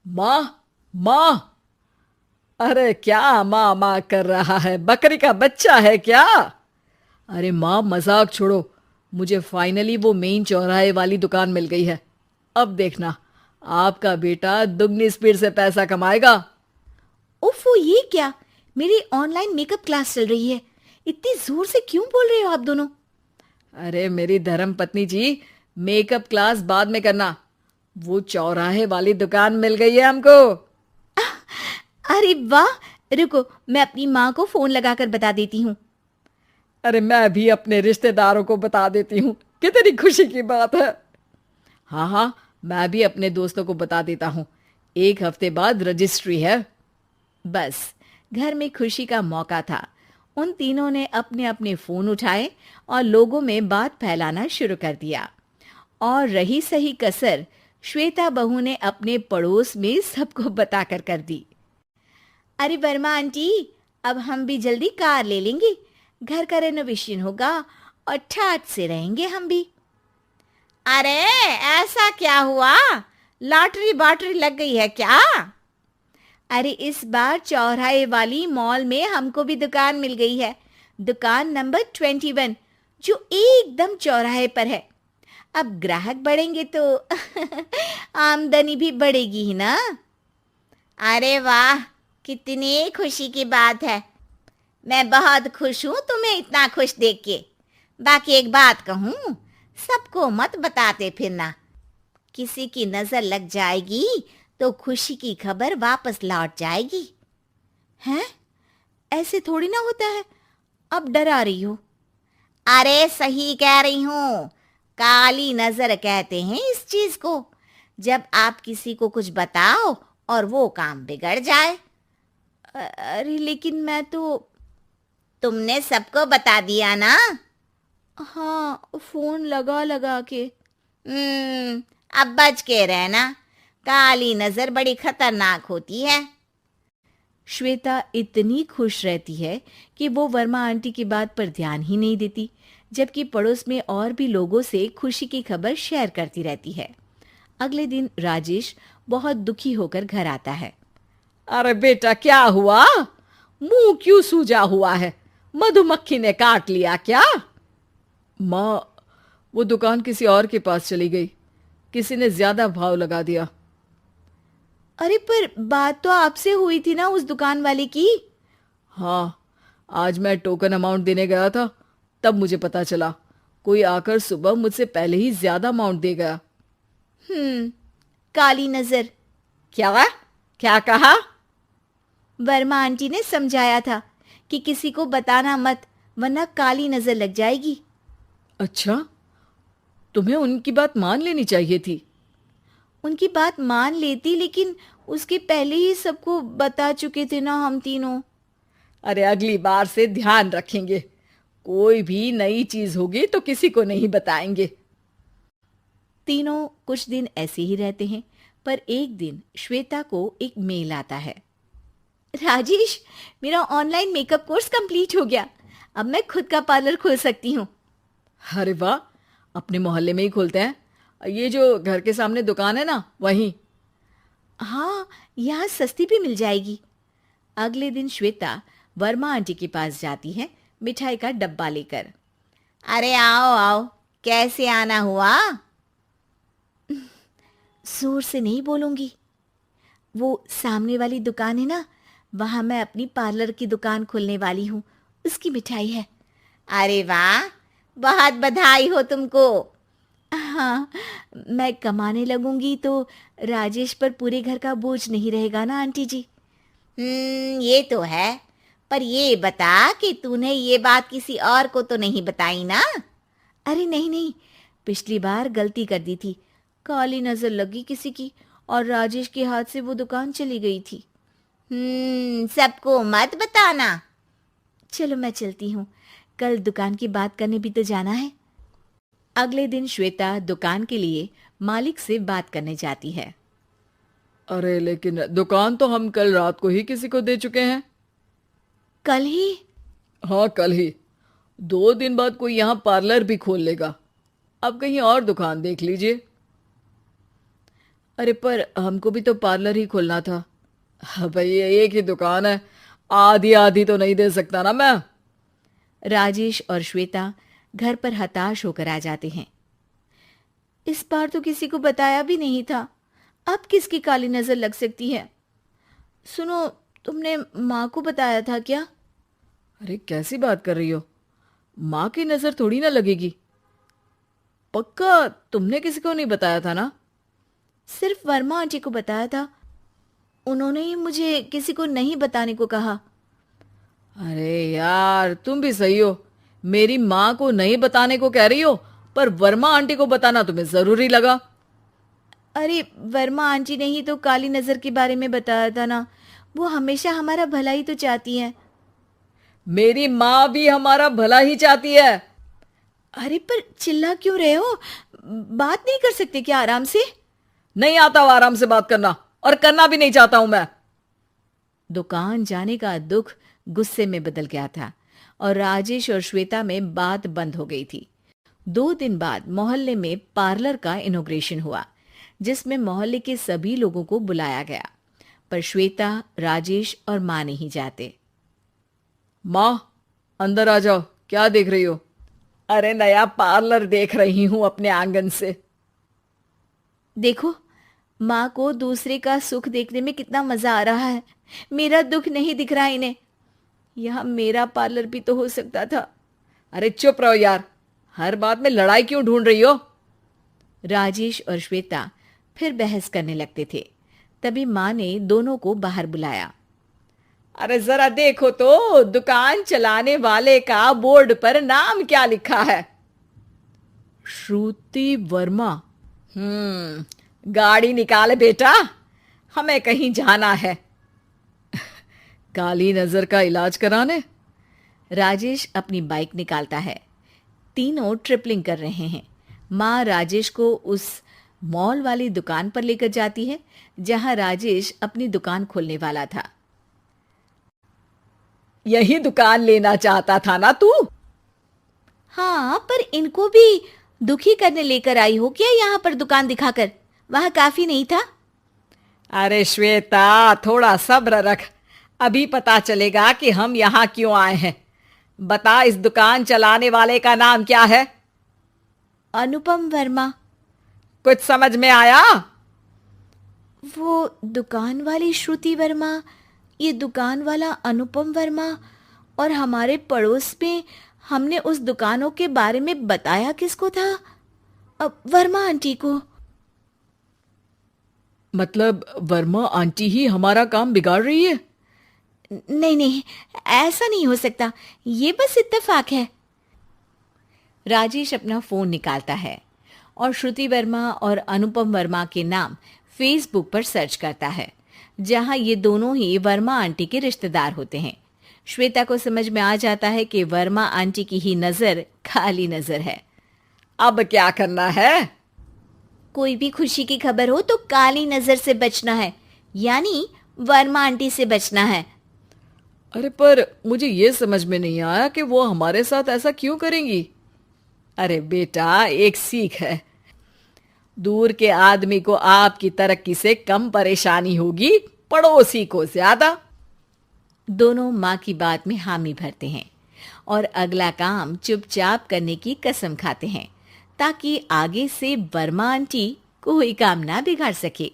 माँ, माँ। अरे क्या माँ माँ कर रहा है? बकरी का बच्चा है क्या? अरे माँ, मजाक छोड़ो। मुझे फाइनली वो मेन चौराहे वाली दुकान मिल गई है। अब देखना, आपका बेटा दुगनी स्पीड से पैसा कमाएगा। ओफो, ये क्या? मेरी ऑनलाइन मेकअप क्लास चल रही है। इतनी जोर से क्यों बोल रहे हो आप दोनों? अरे मेरी धर्म पत्नी जी, मेकअप क्लास बाद में करना। वो चौराहे वाली दुकान मिल गई है हमको। अरे वाह! रुको, मैं अपनी माँ को फोन लगाकर बता देती हूँ। अरे मैं भी अपने रिश्तेदारों को बता देती हूँ। कितनी खुशी की बात है। हाँ हाँ, मैं भी अपने दोस्तों को बता देता हूँ। 1 हफ्ते बाद रजिस्ट्री है। बस, घर में खुशी का मौका था। उन तीनों ने अपने अपने फोन उठाए और लोगों में बात फैलाना शुरू कर दिया। और रही सही कसर, श्वेता बहू ने अपने पड़ोस में सबको बताकर कर दी। अरे वर्मा आंटी, अब हम भी जल्दी कार ले लेंगे। घर का रेनोवेशन होगा और ठाट से रहेंगे हम भी। अरे, ऐसा क्या हुआ? लॉटरी बाटरी लग गई है क्या? अरे, इस बार चौराहे वाली मॉल में हमको भी दुकान मिल गई है। दुकान नंबर 21, जो एकदम चौराहे पर है। अब ग्राहक बढ़ेंगे तो आमदनी भी बढ़ेगी ही ना। अरे वाह, कितनी खुशी की बात है। मैं बहुत खुश हूँ तुम्हें इतना खुश देख के। बाकी एक बात कहूँ, सबको मत बताते फिरना। किसी की नजर लग जाएगी तो खुशी की खबर वापस लौट जाएगी। हैं? ऐसे थोड़ी ना होता है। अब डरा रही हो? अरे सही कह रही हूँ। काली नजर कहते हैं इस चीज को, जब आप किसी को कुछ बताओ और वो काम बिगड़ जाए। अरे लेकिन मैं तो। तुमने सबको बता दिया ना? हाँ, फोन लगा लगा के। अब बच के रहना। काली नजर बड़ी खतरनाक होती है। श्वेता इतनी खुश रहती है कि वो वर्मा आंटी की बात पर ध्यान ही नहीं देती, जबकि पड़ोस में और भी लोगों से खुशी की खबर शेयर करती रहती है। अगले दिन राजेश बहुत दुखी होकर घर आता है। अरे बेटा, क्या हुआ? मुंह क्यों सूजा हुआ है? मधुमक्खी ने काट लिया क्या? माँ, वो दुकान किसी और के पास चली गई। किसी ने ज्यादा भाव लगा दिया। अरे पर बात तो आपसे हुई थी ना उस दुकान वाले की। हाँ, आज मैं टोकन अमाउंट देने गया था, तब मुझे पता चला। कोई आकर सुबह मुझसे पहले ही ज्यादा अमाउंट दे गया। काली नजर। क्या? क्या कहा? वर्मा आंटी ने समझाया था कि किसी को बताना मत, वरना काली नजर लग जाएगी। अच्छा, तुम्हें उनकी बात मान लेनी चाहिए थी। उनकी बात मान लेती, लेकिन उसके पहले ही सबको बता चुके थे ना हम तीनों। अरे अगली बार से ध्यान रखेंगे। कोई भी नई चीज होगी तो किसी को नहीं बताएंगे। तीनों कुछ दिन ऐसे ही रहते हैं, पर एक दिन श्वेता को एक मेल आता है। राजेश, मेरा ऑनलाइन मेकअप कोर्स कंप्लीट हो गया। अब मैं खुद का पार्लर खोल सकती हूँ। अरे वाह, अपने मोहल्ले में ही खोलते हैं। ये जो घर के सामने दुकान है ना, वहीं। हाँ, यहाँ सस्ती भी मिल जाएगी। अगले दिन श्वेता वर्मा आंटी के पास जाती है, मिठाई का डब्बा लेकर। अरे आओ आओ, कैसे आना हुआ? जोर से नहीं बोलूंगी। वो सामने वाली दुकान है ना, वहां मैं अपनी पार्लर की दुकान खोलने वाली हूँ। उसकी मिठाई है। अरे वाह, बहुत बधाई हो तुमको। हाँ, मैं कमाने लगूंगी तो राजेश पर पूरे घर का बोझ नहीं रहेगा ना आंटी जी। ये तो है। पर ये बता कि तूने ये बात किसी और को तो नहीं बताई ना? अरे नहीं नहीं, पिछली बार गलती कर दी थी। काली नजर लगी किसी की और राजेश के हाथ से वो दुकान चली गई थी। सबको मत बताना। चलो मैं चलती हूँ, कल दुकान की बात करने भी तो जाना है। अगले दिन श्वेता दुकान के लिए मालिक से बात करने जाती है। अरे लेकिन दुकान तो हम कल रात को ही किसी को दे चुके हैं। कल ही? हाँ, कल ही। 2 दिन बाद कोई यहाँ पार्लर भी खोल लेगा। अब कहीं और दुकान देख लीजिए। अरे पर हमको भी तो पार्लर ही खोलना था। हाँ भाई, एक ही दुकान है, आधी आधी तो नहीं दे सकता ना मैं। राजेश और श्वेता घर पर हताश होकर आ जाते हैं। इस बार तो किसी को बताया भी नहीं था, अब किसकी काली नजर लग सकती है। सुनो, तुमने माँ को बताया था क्या? अरे कैसी बात कर रही हो, माँ की नजर थोड़ी ना लगेगी। पक्का तुमने किसी को नहीं बताया था ना? सिर्फ वर्मा आंटी को बताया था, उन्होंने ही मुझे किसी को नहीं बताने को कहा। अरे यार, तुम भी सही हो, मेरी माँ को नहीं बताने को कह रही हो, पर वर्मा आंटी को बताना तुम्हें जरूरी लगा। अरे वर्मा आंटी ने ही तो काली नजर के बारे में बताया था ना, वो हमेशा हमारा भला ही तो चाहती है। मेरी माँ भी हमारा भला ही चाहती है। अरे पर चिल्ला क्यों रहे हो, बात नहीं कर सकते क्या आराम से? नहीं आता वो आराम से बात करना, और करना भी नहीं चाहता हूं मैं। दुकान जाने का दुख गुस्से में बदल गया था और राजेश और श्वेता में बात बंद हो गई थी। 2 दिन बाद मोहल्ले में पार्लर का इनॉग्रेशन हुआ, जिसमें मोहल्ले के सभी लोगों को बुलाया गया, पर श्वेता, राजेश और माँ नहीं जाते। माँ, अंदर आ जाओ, क्या देख रही हो? अरे नया पार्लर देख रही हूं अपने आंगन से। देखो, माँ को दूसरे का सुख देखने में कितना मजा आ रहा है, मेरा दुख नहीं दिख रहा इन्हें। यहाँ मेरा पार्लर भी तो हो सकता था। अरे चुप रहो यार, हर बात में लड़ाई क्यों ढूंढ रही हो? राजेश और श्वेता फिर बहस करने लगते थे। तभी माँ ने दोनों को बाहर बुलाया। अरे जरा देखो तो, दुकान चलाने वाले का बोर्ड पर नाम क्या लिखा है? श्रुति वर्मा। गाड़ी निकाले बेटा, हमें कहीं जाना है। काली नजर का इलाज कराने? राजेश अपनी बाइक निकालता है। तीनों ट्रिपलिंग कर रहे हैं। माँ राजेश को उस मॉल वाली दुकान पर लेकर जाती है जहां राजेश अपनी दुकान खोलने वाला था। यही दुकान लेना चाहता था ना तू? हाँ, पर इनको भी दुखी करने लेकर आई हो क्या यहाँ पर दुकान दिखाकर? वहां काफी नहीं था? अरे श्वेता, थोड़ा सब्र रख, अभी पता चलेगा कि हम यहाँ क्यों आए हैं। बता, इस दुकान चलाने वाले का नाम क्या है? अनुपम वर्मा। कुछ समझ में आया? वो दुकान वाली श्रुति वर्मा, ये दुकान वाला अनुपम वर्मा, और हमारे पड़ोस में हमने उस दुकानों के बारे में बताया किसको था? अब वर्मा आंटी को। मतलब वर्मा आंटी ही हमारा काम बिगाड़ रही है? नहीं नहीं, ऐसा नहीं हो सकता, ये बस इत्तेफाक है। राजेश अपना फोन निकालता है और श्रुति वर्मा और अनुपम वर्मा के नाम फेसबुक पर सर्च करता है, जहां ये दोनों ही वर्मा आंटी के रिश्तेदार होते हैं। श्वेता को समझ में आ जाता है कि वर्मा आंटी की ही नजर काली नजर है। अब क्या करना है? कोई भी खुशी की खबर हो तो काली नजर से बचना है, यानी वर्मा आंटी से बचना है। अरे पर मुझे ये समझ में नहीं आया कि वो हमारे साथ ऐसा क्यों करेंगी। अरे बेटा, एक सीख है, दूर के आदमी को आपकी तरक्की से कम परेशानी होगी, पड़ोसी को ज्यादा। दोनों माँ की बात में हामी भरते हैं और अगला काम चुपचाप करने की कसम खाते हैं, ताकि आगे से वर्मा आंटी कोई काम ना बिगाड़ सके।